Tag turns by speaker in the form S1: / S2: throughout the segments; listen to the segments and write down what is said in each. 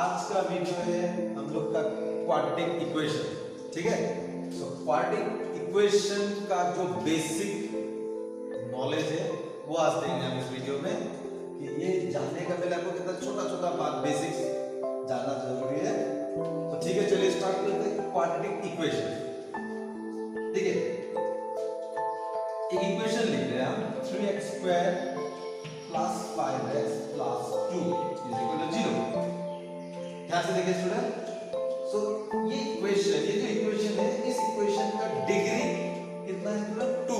S1: आज का वीडियो है हम लोग का क्वाड्रेटिक इक्वेशन, ठीक है। सो क्वाड्रेटिक इक्वेशन का जो बेसिक नॉलेज है वो आज देंगे हम इस वीडियो में कि ये जानने का पहले आपको कितना छोटा छोटा बात बेसिक्स जानना जरूरी है। तो ठीक है, चलिए स्टार्ट करते हैं। क्वाड्रेटिक इक्वेशन, ठीक है, एक इक्वेशन लिख रहे हैं हम 3x² plus 5x plus 2 is equal to 0। ध्यान से देखिए स्टूडेंट। सो ये जो इक्वेशन है, इस इक्वेशन का डिग्री कितना है student? 2।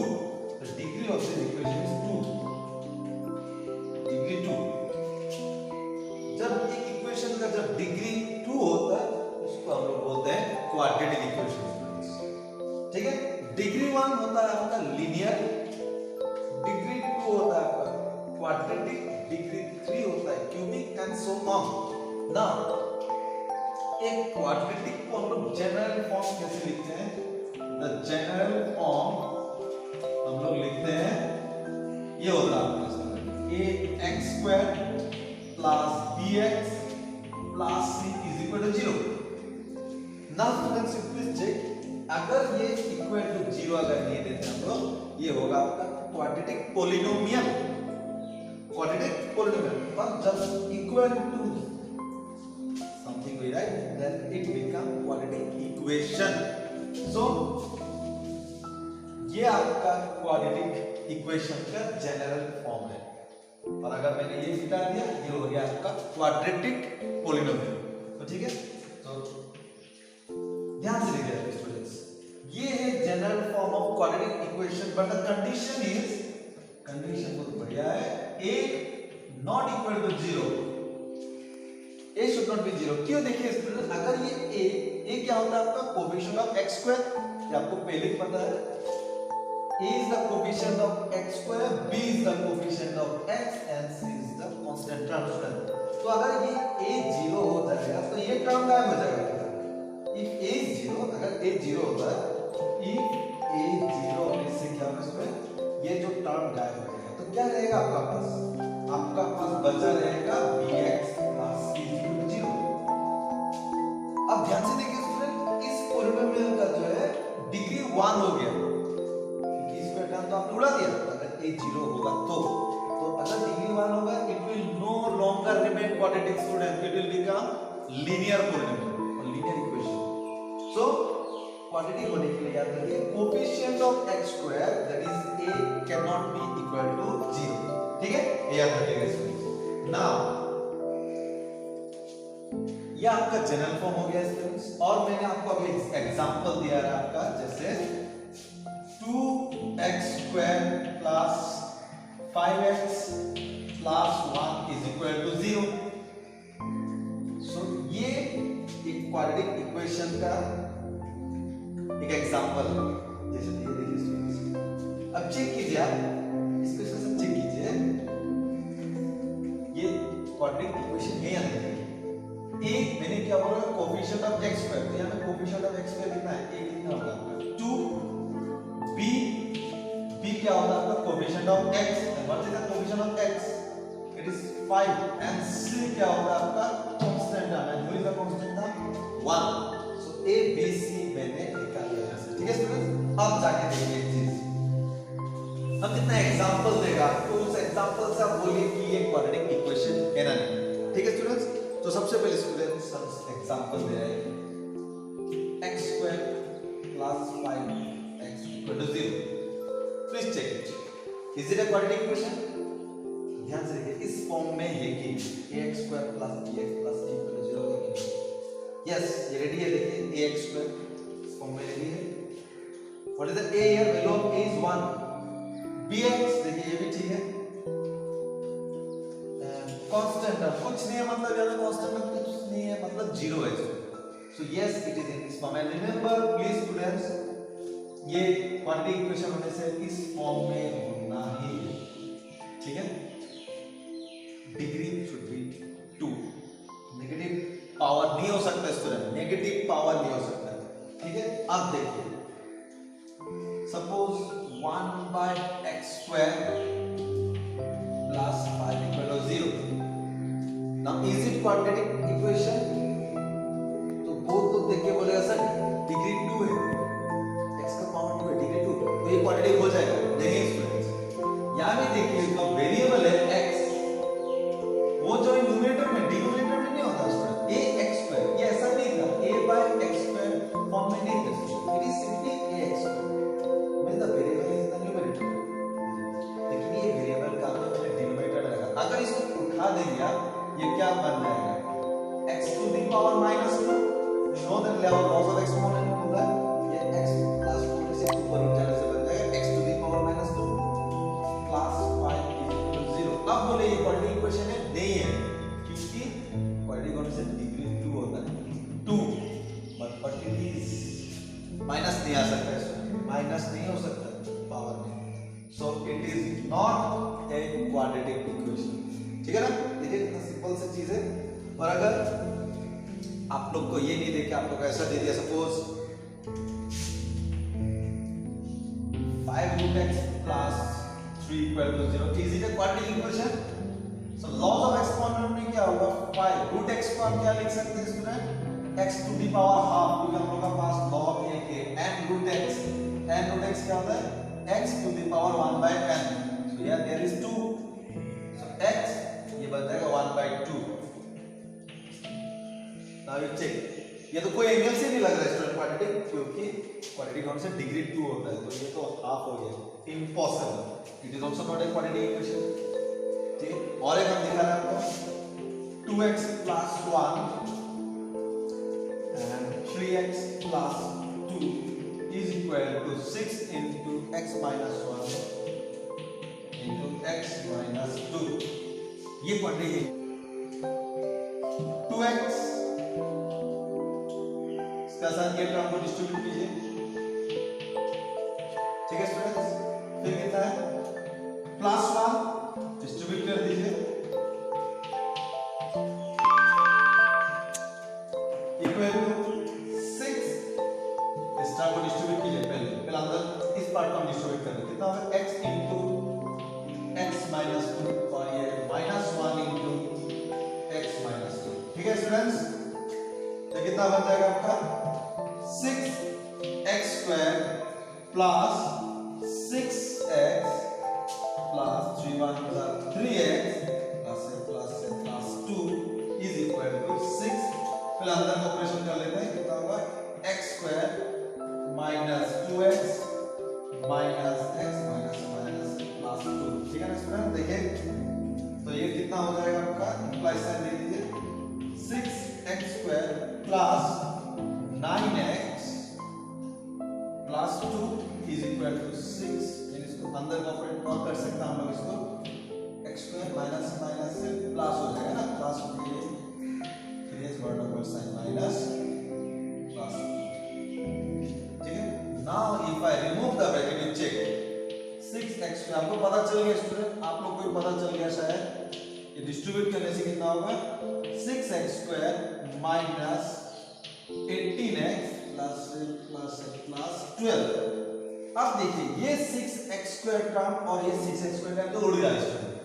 S1: The degree of this equation is 2, degree 2। जब एक इक्वेशन का जब डिग्री 2 होता है उसको हम लोग बोलते हैं क्वाड्रेटिक इक्वेशन, ठीक है। डिग्री 1 होता है आपका लीनियर, डिग्री 2 होता है आपका क्वाड्रेटिक, डिग्री 3 होता है cubic and so on. Now एक क्वाड्रेटिक को हम लोग जनरल फॉर्म कैसे लिखते हैं? द जनरल फॉर्म हम लोग लिखते हैं, ये होता है ax² plus bx plus c is equal to 0। Now students please check, अगर ये इक्वल टू 0 अगर नहीं देते हम लोग, ये होगा आपका क्वाड्रेटिक पोलिनोमियल, क्वाड्रेटिक पोलिनोमियल। पर जब equal to something we write, then it become quadratic equation. So ये आपका क्वाड्रेटिक इक्वेशन का जनरल फॉर्म है, और अगर मैंने ये मिटा दिया, ये हो गया आपका क्वाड्रेटिक पोलिनोमियल। तो ठीक है, तो ध्यान से देखिए स्टूडेंट्स, ये है general form of quadratic equation, but the condition बहुत बढ़िया है, a not equal to 0, a should not be 0। क्यों? देखिए स्टूडेंट, अगर ये a क्या होता है आपका कोएफिशिएंट ऑफ x², ये आपको पहले ही पता है। a is the coefficient of x², b is the coefficient of x and c is the constant term। तो अगर ये a 0 हो जाएगा तो ये टर्म गायब हो जाएगा। if a is 0, अगर a 0 होता है, if a 0 होने से क्या होगा इसमें, ये जो टर्म गायब हो जाएगा, तो क्या रहेगा आपका पास? आपका पास बचा रहेगा bx plus c equal to 0। अब ध्यान से देखिए स्टूडेंट, इस पोलिनोमियल का जो है डिग्री 1 हो गया, क्योंकि इसका टर्म तो आपने उड़ा दिया। अगर a 0 होगा तो अगर डिग्री 1 होगा, it will no longer remain quadratic student, it will become linear polynomial और लीनियर इक्वेशन। सो क्वाड्रेटिक होने के लिए याद रखिए coefficient of x² that is a can not be equal to 0, ठीक है, ये याद रखिएगा स्टूडेंट्स। नाउ ये आपका जनरल फॉर्म हो गया स्टूडेंट्स, और मैंने आपको अभी एग्जांपल दिया है आपका, जैसे 2x² plus 5x plus 1 is equal to 0। So ये एक क्वाड्रेटिक इक्वेशन का एक एग्जांपल है, जैसे ये देखिए स्टूडेंट्स। अब चेक कीजिए, आप इस क्वेश्चन से चेक कीजिए, ये क्वाड्रेटिक इक्वेशन है या नहीं। एक मैंने क्या बोला, कोएफिशिएंट ऑफ x², तो यहां पे कोएफिशिएंट ऑफ x² कितना है? a कितना होगा आपका 2। b क्या होगा आपका coefficient of x, and what is the coefficient of x? It is 5, and c क्या होगा आपका constant term, and who is the constant term? 1। so a b c मैंने निकाल लिया यहां से, ठीक है स्टूडेंट्स। अब जाके देखिए एक चीज, हम जितना एग्जांपल देगा तो उस एग्जांपल से आप बोलिए कि ये क्वाड्रेटिक इक्वेशन है ना नहीं, ठीक है स्टूडेंट्स। तो सबसे पहले स्टूडेंट्स हम एग्जांपल दे रहे हैं x² plus 5x equal to 0। Please check, is it a quadratic equation? ध्यान से देखिए, इस फॉर्म में ये कि ax² plus bx plus c equal to 0 है कि यस, ये रेडी है। देखिए ax² इस फॉर्म में रेडी है। What is the a here? Value of a is 1। bx देखिए ये भी ठीक है, कांस्टेंट टर्म कुछ नहीं है, मतलब यहां पे कांस्टेंट टर्म कुछ नहीं है, मतलब 0 है। So yes, it is in this form. And remember please students, ये क्वाड्रेटिक इक्वेशन होने से इस फॉर्म में होना ही है, ठीक है। Degree should be 2, negative power नहीं हो सकता स्टूडेंट, नेगेटिव पावर नहीं हो सकता, ठीक है। अब देखिए, suppose 1/x² plus 5 equal to 0. Now is it quadratic equation? अगर इसको उठा देंगे आप, ये क्या बन जाएगा x to the power minus 2, you know that laws of exponent होता है, ये x plus 4 से ऊपर उठ जाने से बन जाएगा x to the power minus 2 plus 5 is equal to 0। अब बोले ये क्वाड्रेटिक इक्वेशन है, नहीं है, क्योंकि क्वाड्रेटिक होने से डिग्री 2 होता है 2, बट इट इज माइनस नहीं आ सकता है, माइनस नहीं हो सकता पावर में, so it is not a quadratic equation. ठीक है ना, देखिए कितना सिंपल सी चीज है। और अगर आप लोग को ये नहीं देखे, आप लोग को ऐसा दे दिया suppose 5 root x plus 3 equal to 0, is it a quadratic equation? So laws of exponent में क्या होगा, 5 root x को हम क्या लिख सकते हैं student, x to the power half, क्योंकि हम लोग का पास log a के n root x क्या होता है, x to the power 1 by n, so here there is 2, so x ये बन जाएगा 1 by 2। now you check, ये तो कोई एंगल से नहीं लग रहा है स्टूडेंट क्वाड्रेटिक, क्योंकि क्वाड्रेटिक होने से डिग्री 2 होता है, तो ये तो हाफ हो गया, impossible, it is also not a quadratic equation. ठीक है, और एक हम दिखा रहे हैं आपको 2x plus 1 and 3x plus 2 is equal to 6 into x minus 1 into x minus 2, ये क्वाड्रेटिक 2x इसका साथ ये टर्म को डिस्ट्रीब्यूट कीजिए। ठीक है स्टूडेंट्स, फिर कितना है प्लस 1 डिस्ट्रीब्यूट कर दीजिए, इक्वल टू 6 इस टर्म को डिस्ट्रीब्यूट कीजिए, पहले अंदर इस पार्ट को हम डिस्ट्रीब्यूट कर दें, कितना होगा x into x minus 2 और ये minus 1 into x minus 2। ठीक है स्टूडेंट्स, तो कितना बन जाएगा आपका 6x square plus 6x plus 3 1 3x plus 2 is equal to 6, फिर अंदर का ऑपरेशन कर लेते हैं, कितना होगा x square minus 2x minus x minus plus 2। ठीक है ना स्टूडेंट, देखिए तो ये कितना हो जाएगा आपका, इम्प्लाई साइन दे दीजिए, 6x square plus 9x plus 2 is equal to 6, इसको अंदर का ऑपरेट और कर सकते हैं हम लोग, इसको x square minus minus से प्लस हो जाएगा ना, प्लस हो गया 3x word of sign minus plus. ठीक है, now if I remove the bracket you check 6x square, आपको पता चल गया स्टूडेंट, आप लोग को भी पता चल गया शायद, ये डिस्ट्रीब्यूट करने से कितना होगा 6x square minus 18x plus 12। अब देखिए ये 6x square टर्म और ये 6x square टर्म तो उड़ गया स्टूडेंट।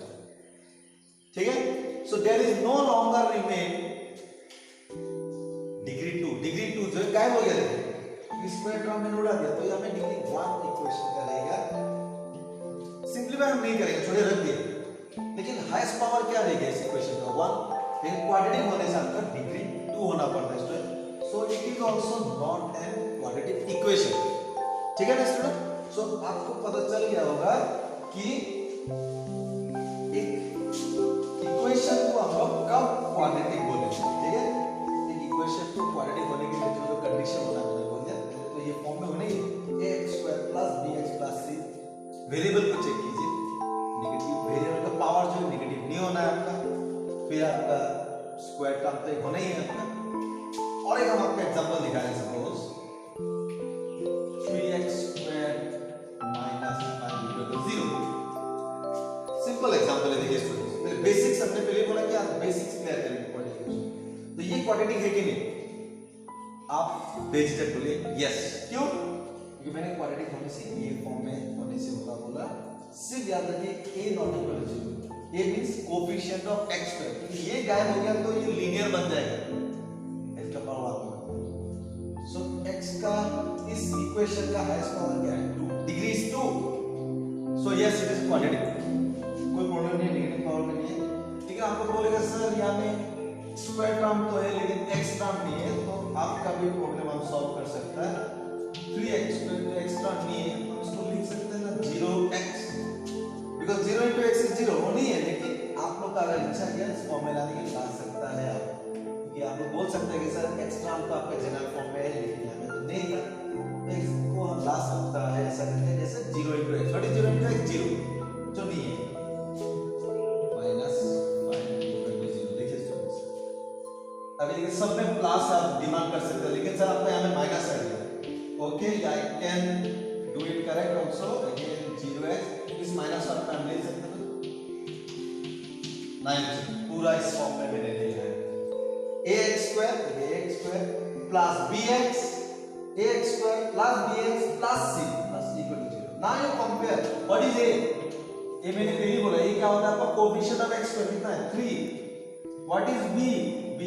S1: ठीक है, so there is no longer remain degree 2 जो गायब हो गया, देखिए स्क्वायर टर्म में उड़ा दिया, तो हमें डिग्री 1 इक्वेशन का रहेगा, सिंपलीफाई हम नहीं करेंगे, छोड़े रख दिए, लेकिन हाईएस्ट पावर क्या रहेगा इस इक्वेशन का 1, लेकिन क्वाड्रेटिक होने से आपका डिग्री 2 होना पड़ता है student, so it is also not an quadratic equation. ठीक है ना स्टूडेंट, सो आपको पता चल गया होगा कि एक इक्वेशन को हम लोग कब क्वाड्रेटिक बोलेंगे। ठीक है, एक इक्वेशन को क्वाड्रेटिक होने के लिए जो कंडीशन होना है मैंने बोल दिया, तो ये फॉर्म में होने ax square plus bx plus c, variable को चेक कीजिए, नेगेटिव वेरिएबल का पावर जो नेगेटिव नहीं होना है आपका, फिर आपका स्क्वायर टर्म तो एक होना ही है आपका। और एक हम आपको एग्जांपल दिखा रहे हैं, suppose 3x square minus 5 equal to 0। Simple example है, देखिए स्टूडेंट्स, पहले बेसिक्स हमने पहले बोला कि आप बेसिक्स क्लियर करेंगे क्वाड्रेटिक, तो ये क्वाड्रेटिक है कि नहीं, आप बेझिझक बोलिए यस। क्यों? क्योंकि मैंने क्वाड्रेटिक होने से ये फॉर्म में होने से होगा बोला, सिर्फ याद रखिए a not equal to 0, a means coefficient of x square, क्योंकि ये गायब हो गया तो ये लीनियर बन जाएगा, x का पावर 1। सो x का इस इक्वेशन का हाईएस्ट पावर क्या है 2, degree is 2, so yes it is quadratic, कोई प्रॉब्लम नहीं है, नेगेटिव पावर में नहीं है। ठीक है, आपको बोलेगा सर यहाँ में स्क्वायर टर्म तो है लेकिन x टर्म नहीं है, तो आपका भी प्रॉब्लम हम सॉल्व कर सकते हैं। 3x square जो x टर्म नहीं है, हम इसको लिख सकते हैं ना 0x, because 0 into x is 0 वो नहीं है, लेकिन आप लोग का अगर इच्छा है इस फॉर्म में लाने की ला सकता है आप, क्योंकि आप लोग बोल सकते हैं कि सर एक्स टर्म तो आपका जनरल फॉर्म में है लेकिन हमें तो नहीं था, तो एक्स को हम ला सकता है ऐसा करके जैसे 0 × x, व्हाट इज 0 × x, 0 जो नहीं है -5 = 0। देखिए स्टूडेंट्स, अभी देखिए सब में प्लस आप डिमांड कर सकते हैं, लेकिन सर आपको यहाँ में माइनस है, okay I can do it correct also, again 0x इस माइनस वाला हम ले सकते हैं 9 पूरा इस फॉर्म में मैंने लिया है ax² plus bx, ax² plus bx plus c plus c equal to 0। now you compare what is a मैंने पहले बोला ये क्या होता है आपका कोएफिशिएंट ऑफ x स्क्वायर कितना है 3, what is b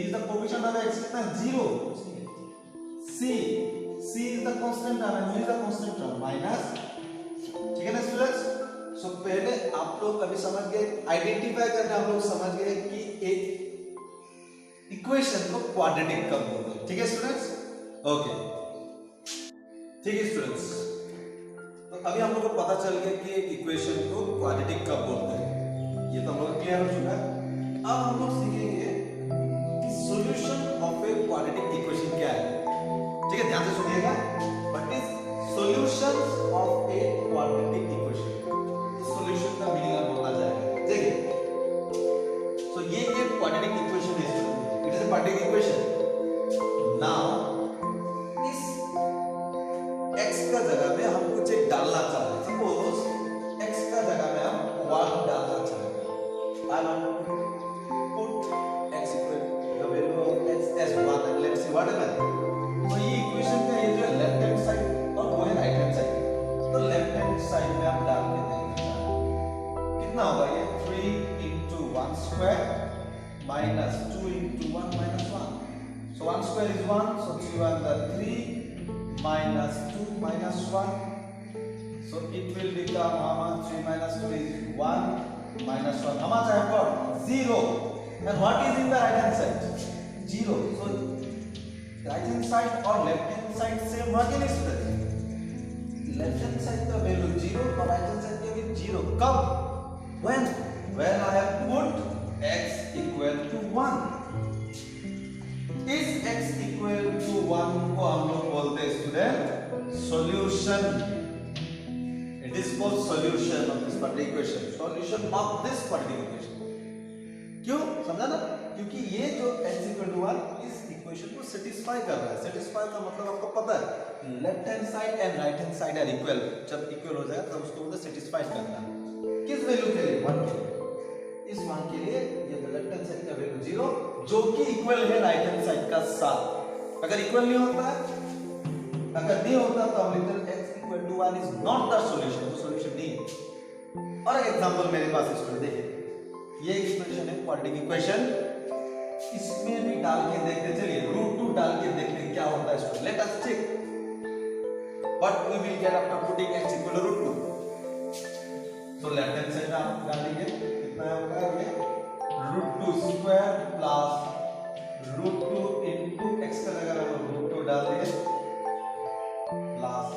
S1: is the coefficient of x कितना है 0, c is the constant term and u is the constant term minus, ठीक है ना स्टूडेंट्स। सो पहले आप लोग अभी समझ गए, आइडेंटिफाई करना आप लोग समझ गए कि एक इक्वेशन को क्वाड्रेटिक कब बोलते हैं, ठीक है स्टूडेंट्स, ओके ठीक है स्टूडेंट्स। तो अभी हम लोग को पता चल गया कि एक इक्वेशन को क्वाड्रेटिक कब बोलते हैं, ये तो हम लोग क्लियर हो चुका है। अब हम लोग सीखेंगे कि solution of A quadratic equation क्या है, ठीक है ध्यान से सुनिएगा, what is solution of A quadratic equation, solution का मीनिंग आप बोलना जाएगा, देखिए सो ये एक क्वाड्रेटिक इक्वेशन है, it is a quadratic equation. Now इस x का जगह में हम कुछ एक डालना चाह रहे हैं, सपोज x का जगह में हम 1 डालना चाह रहे हैं, I want to put x equal the value of x as 1 and let's see what happens। तो ये इक्वेशन का ये जो है लेफ्ट हैंड साइड और वो है राइट हैंड साइड, तो लेफ्ट हैंड साइड में आप डाल के देखिए कितना होगा, ये 3 × 1 square minus 2 × 1 minus 1, so 1 square is 1, so 3 1 are 3 minus 2 minus 1, so it will become how much, 3 minus 2 is 1 minus 1, how much I have got 0, and what is in the right hand side 0, so right hand side or left hand side same again is left hand side का value 0 और right hand side का भी 0, कब, when I have put x equal to 1, इस x equal to 1 को हम लोग बोलते हैं student solution, it is called solution of this particular equation, solution of this particular equation, क्यों समझा ना, क्योंकि ये जो x equal to 1 इस इक्वेशन को सेटिस्फाई कर रहा है, सेटिस्फाई का मतलब आपको पता है left hand side and right hand side are equal, जब इक्वल हो जाए तब उसको बोलते हैं सेटिस्फाई करना, किस वैल्यू के लिए 1 के लिए, इस 1 के लिए ये लेफ्ट हैंड साइड का वैल्यू 0 जो कि इक्वल है राइट हैंड साइड का 7, अगर इक्वल नहीं होता है, अगर नहीं होता तो हम लिखते हैं x equal to 1 is not the solution, तो सॉल्यूशन नहीं है। और एक एग्जांपल मेरे पास स्टूडेंट देखिए, ये इक्वेशन है क्वाड्रेटिक इक्वेशन, इसमें भी डाल के देखते चलिए, √2 डाल के देखते हैं क्या होता है student, let us check what we will get after putting x equal to √2, so left hand side आप डालेंगे कितना होगा, ये √2 स्क्वायर प्लस √2 into x का जगह हम √2 डाल देंगे प्लस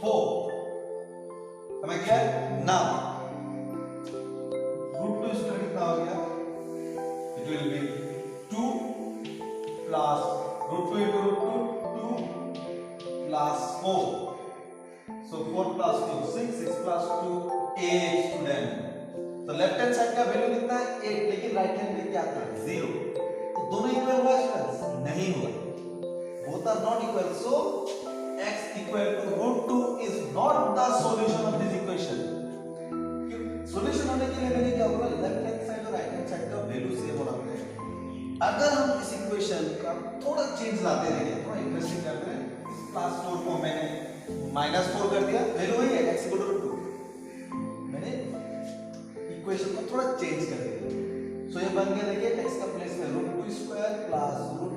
S1: 4, हमें क्या ना √2 स्क्वायर कितना हो गया, it will be 2 plus √2 into √2 2 plus 4, so 4 plus 2 6 plus 2 8 student, तो लेफ्ट हैंड साइड का वैल्यू कितना है 8, लेकिन राइट हैंड में क्या था 0, तो दोनों इक्वल हुआ स्टूडेंट्स, नहीं हुआ, both are not equal, so x equal to √2 is not the solution of this equation। Solution होने के लिए मैंने क्या बोला, लेफ्ट हैंड साइड और राइट हैंड साइड का वैल्यू सेम होना चाहिए। अगर हम इस इक्वेशन का थोड़ा चेंज लाते रहेंगे, थोड़ा इंटरेस्टिंग करते हैं, इस क्लास 4 को मैंने -4 कर दिया, वैल्यू वही है x equal to √2, मैंने इक्वेशन को थोड़ा चेंज कर दिया, सो ये बन गया देखिए x का प्लेस में √2 square plus √2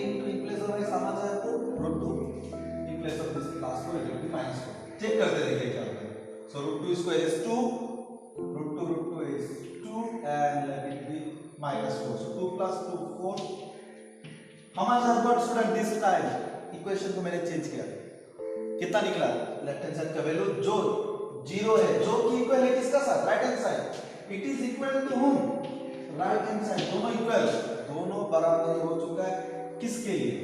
S1: into in place of x how much I have put √2 in place of this plus 4 it will be -4, check करते देखिए क्या होता है, so √2 square is 2, √2 is 2 and let it be -4, so 2 plus 2 4, how much I have got student this time, equation को मैंने change किया, कितना निकला, लेफ्ट हैंड साइड का वैल्यू जो 0 है, जो कि इक्वल है किसका साथ, right hand side, it is equal to home right hand side, दोनों इक्वल, दोनों बराबर हो चुका है किसके लिए,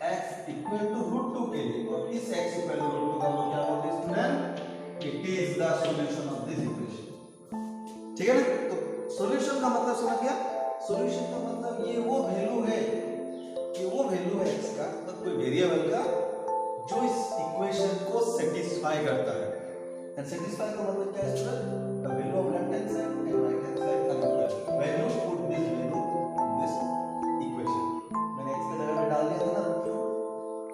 S1: x इक्वल टू रूट 2 के लिए, और इस x इक्वल टू रूट 2 का मतलब क्या होता है student, it is the solution of this equation. ठीक है ना, तो सॉल्यूशन का मतलब समझ गया, सॉल्यूशन का मतलब ये वो वैल्यू है, ये वो वैल्यू है x का, मतलब कोई वेरिएबल का जो इस इक्वेशन को सेटिस्फाई करता है। एंड सेटिस्फाई का मतलब क्या है student, the value of left hand side and right hand side का equal, when you put this value in this equation, मैंने x की जगह पे डाल दिया था ना,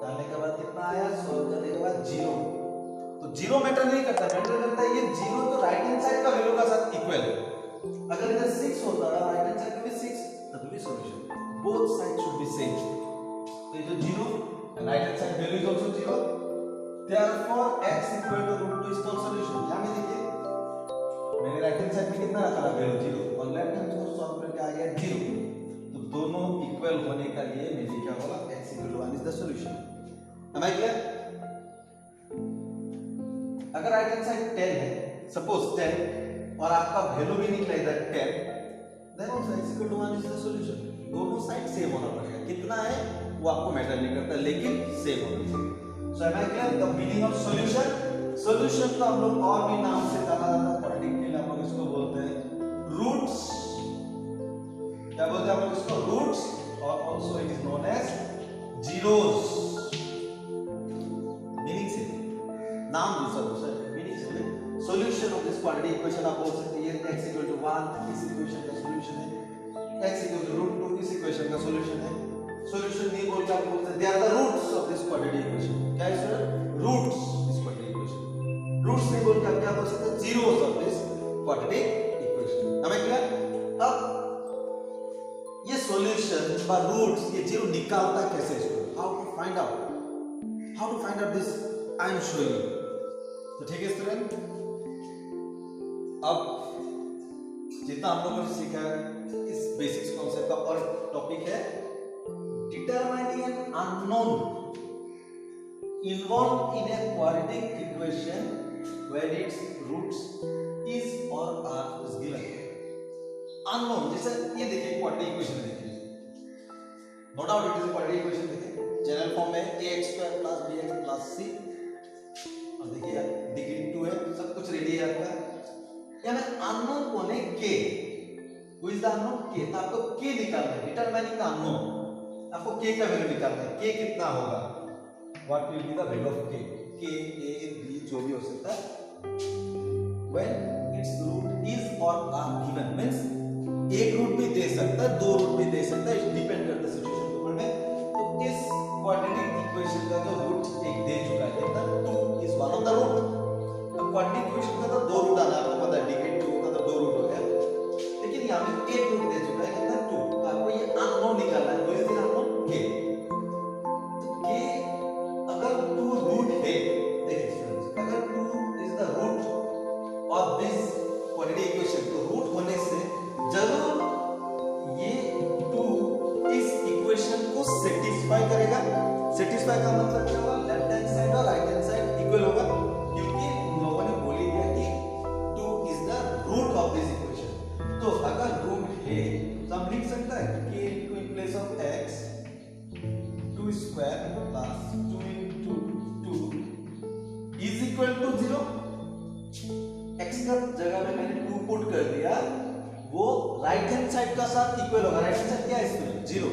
S1: डालने के बाद कितना आया, सॉल्व करने के बाद 0, तो 0 मैटर नहीं करता, मैटर करता है ये 0 तो राइट हैंड साइड का वैल्यू का साथ इक्वल है। अगर इधर 6 होता है राइट हैंड साइड पे 6, तब भी solution, both side should be same, तो ये जो 0 right hand side value is also 0, therefore x equal to root 2 is called solution। यहां में देखिए मैंने राइट हैंड साइड में कितना रखा था वैल्यू 0, और लेफ्ट हैंड को सॉल्व करके आ गया 0, तो दोनों इक्वल होने का लिए मेरे क्या होगा, x equal to 1 is the solution। am I clear? अगर राइट हैंड साइड 10 है, सपोज 10, और आपका वैल्यू भी निकला इधर 10, then also x equal to 1 is the solution। दोनों साइड सेम होना पड़ेगा, कितना है वो आपको मैटर नहीं करता, लेकिन सेम होना चाहिए। So am I clear the meaning of solution. Solution को हम लोग और भी नाम से जाना जाता है, पढ़ने के लिए हम लोग इसको बोलते हैं रूट्स, क्या बोलते हैं हम लोग इसको, रूट्स, और also it is known as zeros. Meaning से नाम दूसरा मीनिंग से solution of this quadratic equation आप बोल सकते हैं x इक्वल टू 1 इस इक्वेशन का सॉल्यूशन है, x इक्वल टू रूट 2 इस इक्वेशन का सॉल्यूशन है। सॉल्यूशन नहीं बोल के आप बोलते हैं they are the roots of this quadratic equation, क्या है sir, roots this quadratic equation. Roots नहीं बोल के आप क्या बोल सकते हैं, zeros of this quadratic equation. हमें क्लियर? अब ये सॉल्यूशन का रूट्स, ये जीरो निकालता कैसे इसको, how to find out this, I am showing you. तो ठीक है स्टूडेंट, अब जितना हम लोगों ने सीखा इस बेसिक्स कॉन्सेप्ट का, और टॉपिक है determining an unknown involve in a quadratic equation when its roots is or are is given. Unknown, जैसे ये देखिए क्वाड्रेटिक इक्वेशन देखिए, no doubt it is a quadratic equation, देखिए जनरल फॉर्म में ax² + bx + c, और देखिए degree 2 है, सब कुछ रेडी है आपका। यानी अननोन कौन है, k, who is the unknown, k, तो आपको k निकालना है, डिटरमाइनिंग द अननोन, आपको k का वैल्यू निकालना है, k कितना होगा, what will be the value of k, k a b जो भी हो सकता है, when it's root is or are given, means एक रूट भी दे सकता है, दो रूट भी दे सकता है, इट डिपेंड करता है सिचुएशन के ऊपर में। तो इस क्वाड्रेटिक इक्वेशन का जो रूट एक दे चुका है, कितना, 2 is one of the root. अब क्वाड्रेटिक इक्वेशन का तो दो रूट आना है, आपको पता है, डिग्री 2 का तो दो रूट हो गया, लेकिन यहां पे एक रूट दे चुका है, कितना, 2, तो आपको ये अननोन निकालना है, तो इसलिए अननोन k, तो k अगर 2 रूट है, देखिए स्टूडेंट्स, अगर 2 is the root of this quadratic equation, तो रूट होने से जरूर ये 2 इस इक्वेशन को सेटिस्फाई करेगा। सेटिस्फाई का मतलब क्या होगा, लेफ्ट हैंड साइड और राइट हैंड साइड इक्वल होगा, क्योंकि उन लोगों ने बोल दिया कि 2 is the root of this equation. तो अगर रूट है तो हम लिख सकते हैं कि in place of x 2² + 2 * 2 is equal to 0। x का जगह में मैंने 2 पुट कर दिया, वो राइट हैंड साइड का साथ इक्वल होगा। राइट हैंड साइड क्या है इसमें, 0,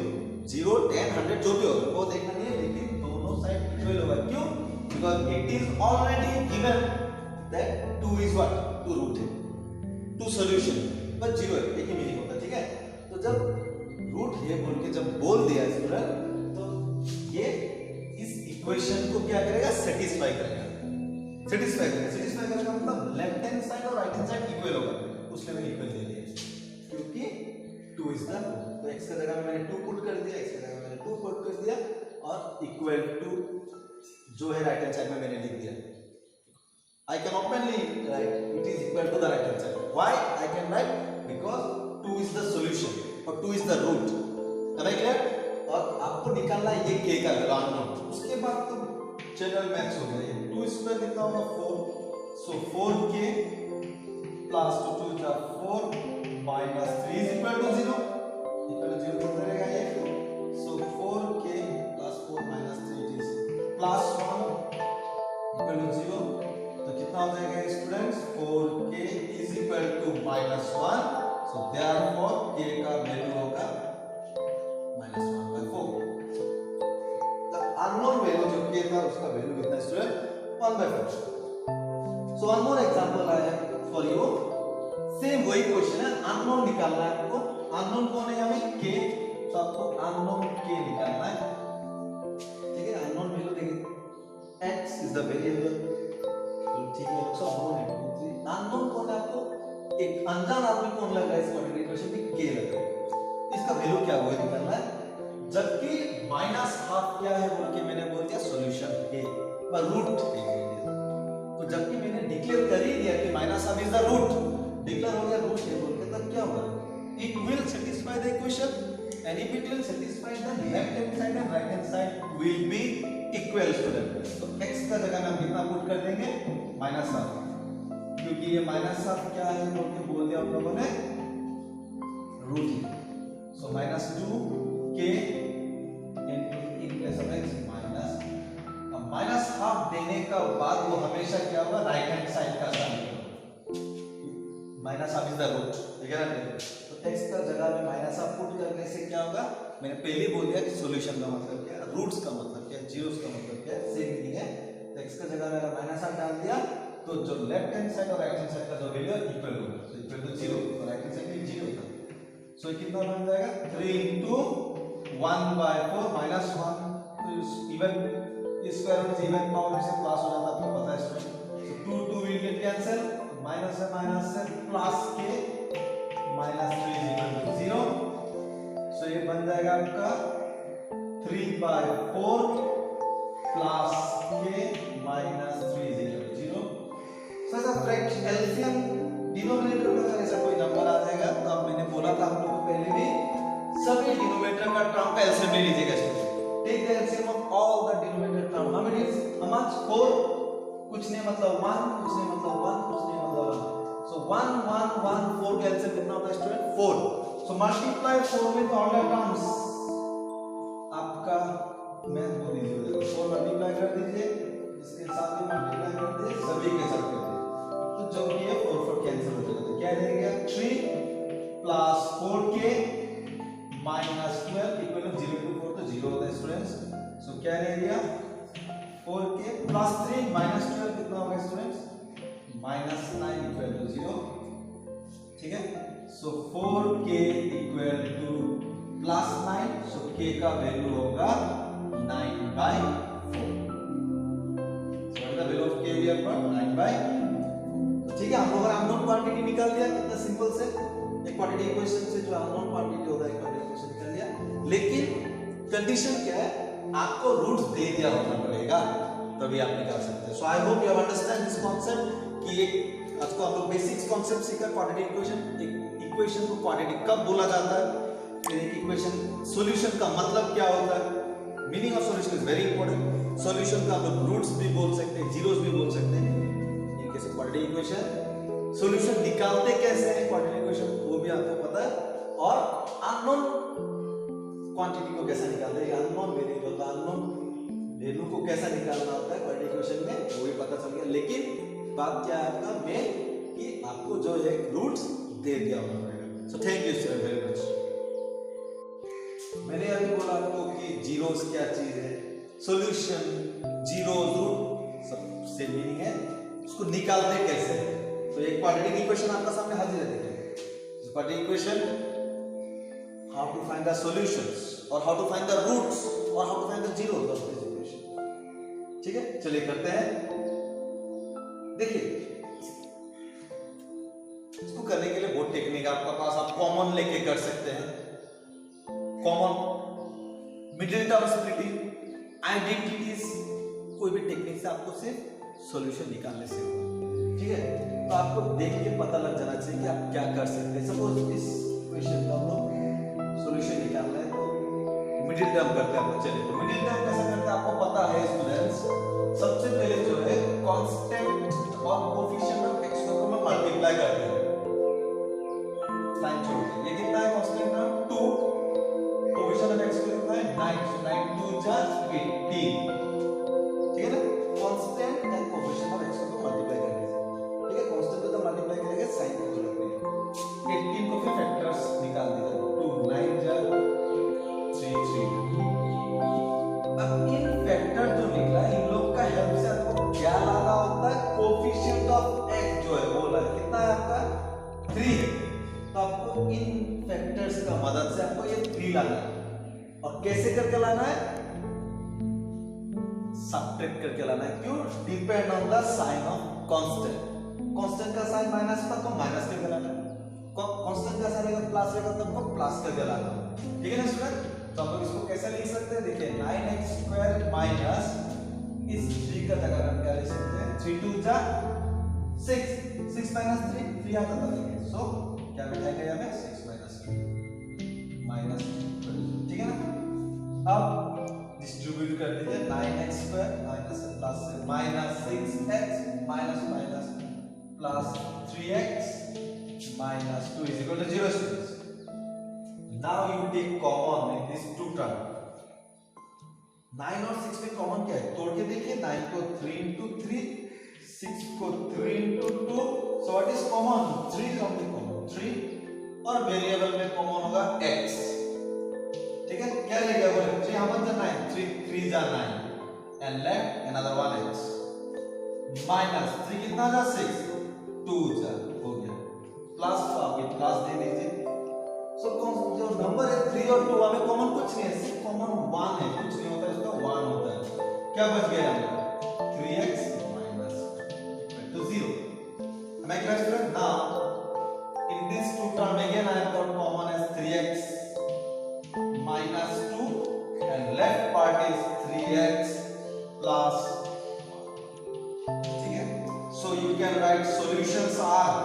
S1: 0, 10, 100 जो भी होगा वो देखना नहीं है, लेकिन दोनों साइड इक्वल होगा। क्यों? Because it is already given that 2 is what, 2 root है, 2 सॉल्यूशन, बस 0 है, एक ही मीनिंग होता है। ठीक है, तो जब रूट है बोल के जब बोल दिया स्टूडेंट, तो ये इस इक्वेशन को क्या करेगा, सेटिस्फाई करेगा। सेटिस्फाई करेगा मतलब लेफ्ट हैंड साइड और राइट हैंड साइड इक्वल होगा, उसने मैंने इक्वल दे दिया क्योंकि 2 इज द, तो x का जगह में मैंने 2 पुट कर दिया, x का जगह में मैंने 2 पुट कर दिया, और इक्वल टू जो है राइट हैंड साइड में मैंने लिख दिया। I can openly write it is equal to the right hand side. Why I can write? Because 2 is the solution और 2 is the root. Am I clear? और आपको निकालना है ये k का वैल्यू अननोन। उसके बाद तो जनरल मैथ्स हो गया। ये 2 स्क्वायर कितना होगा 4, so 4k plus 2 is का 4 माइनस 3 इज इक्वल टू 0 बोलते रहेगा ये। So 4k plus 4 minus 3 is plus 1 equal to 0। तो कितना हो जाएगा students, 4k is equal to minus 1। So therefore k का वैल्यू होगा माइनस 1/4। अननोन वैल्यू जो k था उसका वैल्यू कितना student, 1/4। So one more example I have for you. Same वही क्वेश्चन है, अननोन निकालना है आपको। अननोन कौन है यहाँ पे, k। तो आपको अननोन k निकालना है, ठीक है। अननोन वैल्यू देखिए x इज द वेरिएबल, तो ठीक है। सो अननोन कौन है आपको, एक अनजान आदमी कौन लग रहा है इस क्वाड्रेटिक इक्वेशन में, k लग रहा है। इसका वैल्यू क्या होगा निकालना है। जबकि माइनस हाफ क्या है बोल के मैंने बोल दिया सॉल्यूशन a पर रूट a। तो जबकि मैंने डिक्लेयर कर ही दिया कि minus half is the root, declare हो गया रूट a बोल के, तब क्या होगा, it will satisfy the equation and if it will satisfy the left hand side and right hand side will be equal student. तो x का जगह में हम कितना पुट कर देंगे, माइनस हाफ, क्योंकि ये माइनस हाफ क्या है बोल के बोल दिया आप लोगों ने, root a। So minus 2k in place of x minus, अब माइनस हाफ देने का बाद वो हमेशा क्या होगा, राइट हैंड साइड का साइन होगा। Minus half is the root, ठीक है ना। तो x का जगह में माइनस हाफ पुट करने से क्या होगा, मैंने पहले बोल दिया कि सॉल्यूशन का मतलब क्या है, रूट्स का मतलब क्या है, जीरोस का मतलब क्या है, सेम मीनिंग है। तो x का जगह में अगर माइनस हाफ डाल दिया तो जो लेफ्ट हैंड साइड और राइट हैंड साइड का जो वैल्यू है इक्वल होगा। सो इक्वल टू 0, तो राइट हैंड साइड में 0 था। सो कितना बन जाएगा, 3 into 1/4 माइनस 1। तो even square root even power से प्लस हो जाता है, आपको पता है student. So 2 will get cancel, minus से प्लस के minus 3 is equal to 0। So ये बन जाएगा आपका 3/4 प्लस के minus 3 is equal to 0। So ऐसा फ्रैक्शन एलसीएम डिनोमिनेटर में अगर ऐसा कोई नंबर आ जाएगा तो अब मैंने बोला था हम लोग को पहले भी, सभी डिनोमिनेटर का टर्म का एलसीएम ले लीजिएगा student. Take the LCM of all the denominator term. How many is, how much, 4, कुछ नहीं मतलब 1, कुछ नहीं मतलब 1, कुछ नहीं मतलब 1। सो 1 1 1 4 का एलसीएम कितना होता है student, 4। So multiply 4 with all the terms, आपका मैं बोल दीजिए 4 मल्टीप्लाई कर दीजिए, इसके साथ भी मल्टीप्लाई कर दीजिए, सभी के साथ कर दीजिए, तो जो कि ये 4 4 कैंसिल हो जाएगा। तो क्या रहेगा, 3 plus 4k minus 12 equal to 0 to 4, तो 0 होता है स्टूडेंट्स। सो क्या रहेगा, 4k प्लस 3 माइनस 12 कितना होगा स्टूडेंट्स, माइनस 9 इक्वल टू 0, ठीक है। So 4k equal to plus 9, so k का वैल्यू होगा 9/4। So the value of k we have got 9/4। ठीक है, हम लोगों ने अननोन क्वांटिटी निकाल दिया, कितना सिंपल से एक क्वांटिटी इक्वेशन से जो अननोन क्वांटिटी होता है क्वांटिटी इक्वेशन निकाल दिया। लेकिन कंडीशन क्या है, आपको रूट्स दे दिया होना पड़ेगा तभी आप निकाल सकते हैं। So I hope you have understand this concept कि एक आज को हम लोग बेसिक्स कांसेप्ट सीखा क्वांटिटी इक्वेशन। एक इक्वेशन को क्वांटिटी कब बोला जाता है, फिर एक इक्वेशन सॉल्यूशन का मतलब क्या होता है, meaning of solution is very important. Solution का हम लोग रूट्स भी बोल सकते हैं, जीरोस भी बोल सकते हैं। इनके से क्वांटिटी इक्वेशन सॉल्यूशन निकालते कैसे हैं क्वांटिटी इक्वेशन वो भी आपको पता है, और अननोन क्वांटिटी को कैसे निकालते हैं, अननोन वेरिएबल का अननोन वैल्यू को कैसा निकालना होता है क्वांटिटी इक्वेशन में, वो भी पता चल गया। लेकिन बात क्या है आपका मेन, कि आपको जो है रूट्स दे दिया होना पड़ेगा। So thank you sir very much. मैंने अभी बोला आपको कि जीरोस क्या चीज है, सॉल्यूशन, जीरोस, रूट सब सेम मीनिंग है, उसको निकालते कैसे हैं। तो एक क्वाड्रेटिक इक्वेशन आपका सामने हाजिर है, देखिए quadratic equation, how to find the solutions और how to find the roots और how to find the zeros of this equation. ठीक है, चलिए करते हैं। देखिए इसको करने के लिए बहुत टेक्निक आपके पास, आप कॉमन लेके कर सकते हैं। Common, middle term splitting, identities, कोई भी टेक्निक से आपको सिर्फ सॉल्यूशन निकालने से होगा। ठीक है, तो आपको देख के पता लग जाना चाहिए कि आप क्या कर सकते हैं। सपोज इस क्वेश्चन का हम लोग सॉल्यूशन निकालना है तो मिडिल टर्म करते हैं। चलिए तो मिडिल टर्म कैसे करते हैं आपको पता है स्टूडेंट्स। सबसे पहले जो है कांस्टेंट और कोफिशिएंट ऑफ x को हम मल्टीप्लाई करते हैं। तो आपको इन फैक्टर्स का मदद से आपको ये 3 लाना है। और कैसे करके लाना है? सब्ट्रैक्ट करके लाना है। क्यों? Depend on the sign of constant. Constant का साइन माइनस था तो माइनस करके लाना है, कांस्टेंट का साइन अगर प्लस रहेगा तो आपको प्लस करके लाना है। ठीक है ना स्टूडेंट? तो हम लोग इसको कैसे लिख सकते हैं? देखिए 9x² माइनस इस 3 का जगह हम क्या लिख सकते हैं? 3 2 जा 6, 6 माइनस 3 3 आता था। देखिए सो क्या बैठाएगा यहाँ पे? 6 माइनस 3 माइनस 12। ठीक है ना? अब डिस्ट्रीब्यूट कर दीजिए 9x² माइनस प्लस से minus 6x minus minus plus 3x minus 2 is equal to 0 students. Now you take common in these two terms. 9 और 6 में कॉमन क्या है? तोड़ के देखिए 9 को 3 into 3, 6 को 3 into 2. So what is common? 3 is only common. 3 और वेरिएबल में कॉमन होगा x. ठीक है? क्या रहेगा बोले? 3 how much is 9? 3 is 9 and left another one x minus 3 कितना जा 6 2 जा हो गया प्लस तो आप ये प्लस दे दीजिए। सो जो नंबर है 3 और 2 हमें कॉमन कुछ नहीं है, सिर्फ कॉमन 1 है, कुछ नहीं होता इसका 1 होता है। क्या बच गया हमारा? 3x minus to 0. Am I clear student? Now in this two term again I have got common as 3x minus 2 and left part is 3x plus 1. ठीक है? So you can write solutions are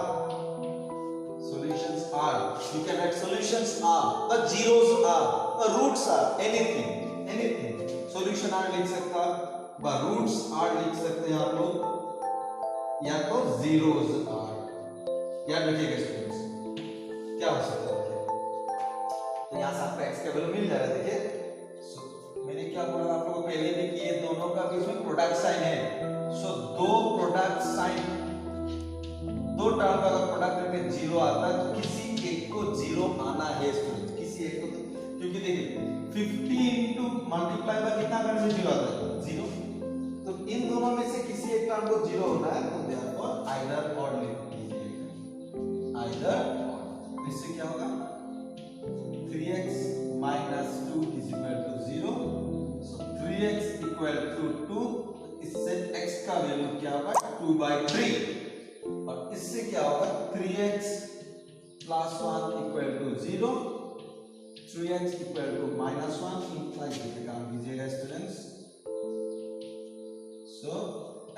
S1: you can write solutions are the zeros are the roots are anything solution are लिख सकता है roots are लिख सकते हैं आप लोग या तो zeros are। याद रखिएगा स्टूडेंट्स क्या हो सकता है। तो यहाँ से आपको x का वैल्यू मिल जाएगा। देखिए मैंने क्या बोला आप लोगों को पहले भी कि ये दोनों का बीच में प्रोडक्ट साइन है। सो दो प्रोडक्ट साइन दो टर्म का अगर प्रोडक्ट करके 0 आता है तो किसी एक को 0 आना है स्टूडेंट, किसी एक को तो, क्योंकि देखिए 50 into मल्टीप्लाई बाय कितना करने से 0 आता है? 0। तो इन दोनों में से किसी एक टर्म को 0 होना है तो देयरफॉर आइदर और लिख दीजिएगा, आइदर। इससे क्या होगा? 3x minus 2 is equal to 0. So 3x equal to 2. इससे x का वैल्यू क्या होगा? 2/3। और इससे क्या होगा? 3x plus 1 equal to 0. 3x equal to minus 1 implies ये काम कीजिएगा students. So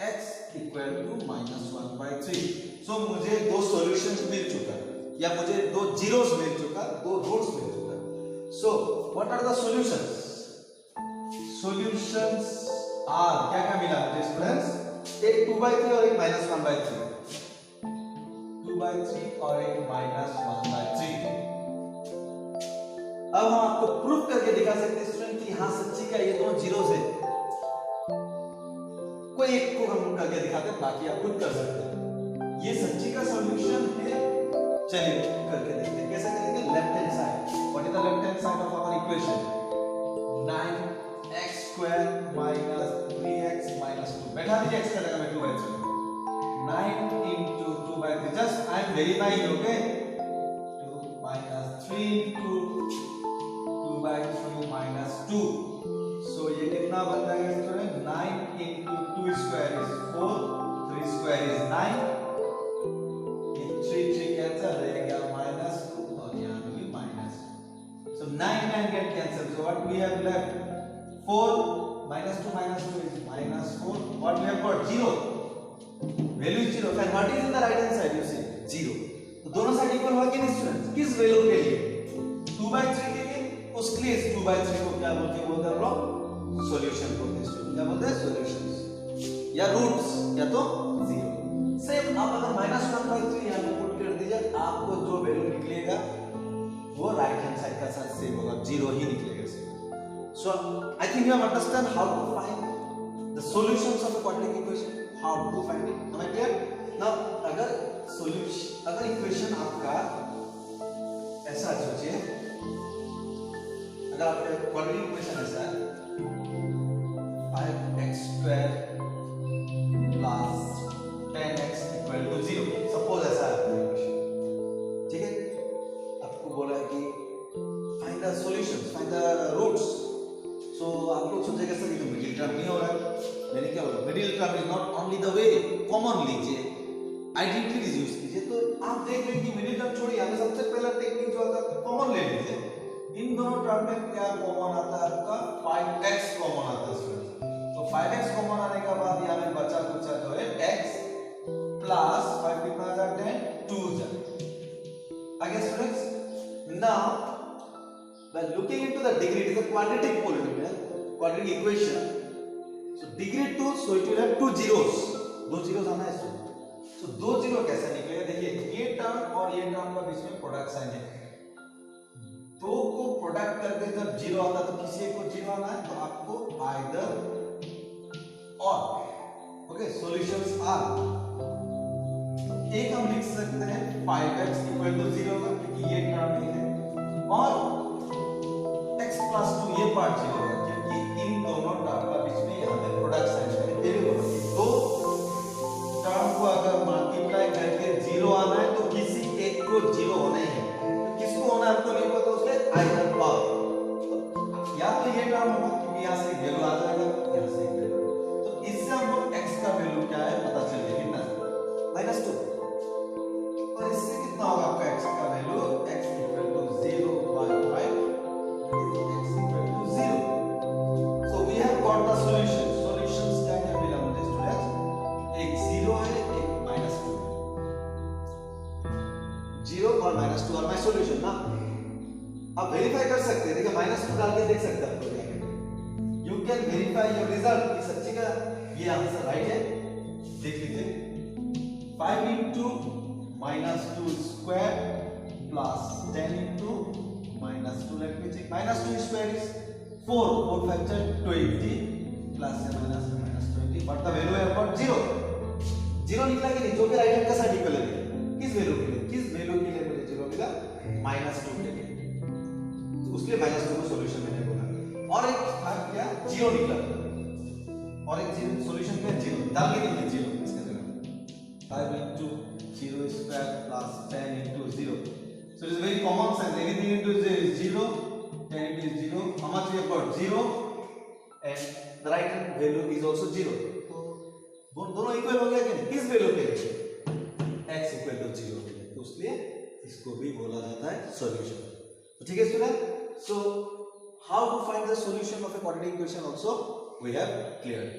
S1: x equal to -1/3. So मुझे दो सॉल्यूशंस मिल चुका या मुझे दो जीरोस मिल चुका, दो रूट्स मिल चुका। So what are the solutions? Solutions are क्या क्या मिला मुझे स्टूडेंट्स? एक 2/3 और एक -1/3। 2/3 और एक -1/3। अब हम आपको प्रूफ करके दिखा सकते हैं स्टूडेंट कि हाँ सच्ची का ये दोनों जीरोस है। कोई एक को हम करके दिखाते हैं, बाकी आप खुद कर सकते हैं। ये सच्ची का सॉल्यूशन है। चलिए करके देखते हैं कैसे करेंगे। Left hand side, what is the left hand side of our equation? 9x² minus 3x minus 2। बैठा दीजिए x का जगह में 2/3। 9 into 2/3, just I am verifying, okay? 2 minus 3 into 2/3 minus 2. So ये कितना बन जाएगा student? 9 into 2 square is 4, 3 square is 9. ये 3 cancel रहेगा -2 और यहाँ भी minus। So 9 get cancelled. So what we have left? 4 -2 is -4. What we have got? 0. Value is 0. And what is in the right hand side? You see 0. तो दोनों side equal हुआ कि नहीं स्टूडेंट? किस वैल्यू के लिए? 2/3 के लिए। उसके लिए 2/3 को क्या बोलते हैं हम लोग? सॉल्यूशन बोलते हैं स्टूडेंट। क्या बोलते हैं? सॉल्यूशंस या रूट्स या तो 0। सेम आप अगर -1/3 यहाँ पे पुट कर दीजिए, आपको जो वैल्यू निकलेगा वो राइट हैंड साइड का साथ सेम होगा, 0 ही निकलेगा। So I think you have understand how to find the solutions of a quadratic equation. How to find it? Am I clear? Now अगर solution, अगर इक्वेशन आपका ऐसा सोचिए, अगर आपका क्वाड्रेटिक इक्वेशन ऐसा है 5x² plus 10x equal to 0, suppose ऐसा है इक्वेशन, ठीक है? टर्म नहीं हो रहा है। मैंने क्या बोला, middle term is not only the way, common लीजिए, आइडेंटिटीज यूज कीजिए। तो आप देख लें कि मिडिल टर्म छोड़िए, हमें सबसे पहला टेक्निक जो आता है कॉमन ले लीजिए। इन दोनों टर्म में क्या कॉमन आता है आपका, 5x कॉमन आता है स्टूडेंट्स। तो 5x कॉमन आने के बाद यहाँ में बचा कुचा जो है x प्लस 5 कितना आ जाता है 2 जाता है। आगे students, now by looking into the degree, it is a quadratic polynomial, quadratic equation. So degree 2, so it will have two zeros, दो zeros आना है इसमें। So दो जीरो कैसे निकलेगा, देखिए ये टर्म और ये टर्म का बीच में प्रोडक्ट साइन है, दो को प्रोडक्ट करके जब जीरो आता है तो किसी एक को जीरो आना है, तो आपको आइदर और। ओके, सॉल्यूशंस आर, एक हम लिख सकते हैं 5x इक्वल टू 0 क्योंकि ये टर्म है, और प्लस 2 ये पार्ट जीरो है क्योंकि इन दोनों टर्म का बीच में यहाँ पे प्रोडक्ट साइन है। फिर दो टर्म को अगर मल्टीप्लाई करके जीरो आना है तो किसी एक को जीरो होना ही है, तो किसको होना है हमको नहीं पता, उसके आइदर और, तो या तो ये टर्म होगा क्योंकि यहाँ से वैल्यू आ जाएगा, यहाँ से एक वैल्यू, तो इससे हमको x का वैल्यू क्या है पता चल जाएगा, कितना -2, और इससे कितना होगा आपका x का वैल्यू, x equal to 0 by 5 x equal to 0. So we have got the solution. Solutions क्या क्या मिला मुझे स्टूडेंट्स, एक 0 है, एक -2, 0 और -2 और माय सॉल्यूशन ना। आप वेरीफाई कर सकते हैं, देखिए -2 डाल के देख सकते हैं आप, you can verify your result कि सच्ची का ये आंसर राइट है। देख लीजिए 5 into -2 square plus 10 into -2, let me check, -2 square is 4, 4 factor 20 plus -20, but the value है about 0, 0 निकला कि नहीं, जो भी राइट हैंड का साइड इक्वल है, किस वैल्यू के लिए, किस वैल्यू के लिए मुझे 0 मिला, -2 के लिए, तो उसके लिए -2 को सॉल्यूशन मैंने बोला, और एक था क्या 0 निकला, और एक 0 सॉल्यूशन में 0 डाल के देखिए 0 इसका जगह 5 into 0 square plus 10 into 0. So it is very common sense. Anything into 0 is 0, 10 into 0. How much we have got? 0, and the right hand value is also 0. तो दोनों इक्वल हो गया कि नहीं? किस वैल्यू के लिए? x इक्वल टू 0 के लिए। तो इसलिए इसको भी बोला जाता है सॉल्यूशन। तो ठीक है student? So how to find the solution of a quadratic equation also we have cleared.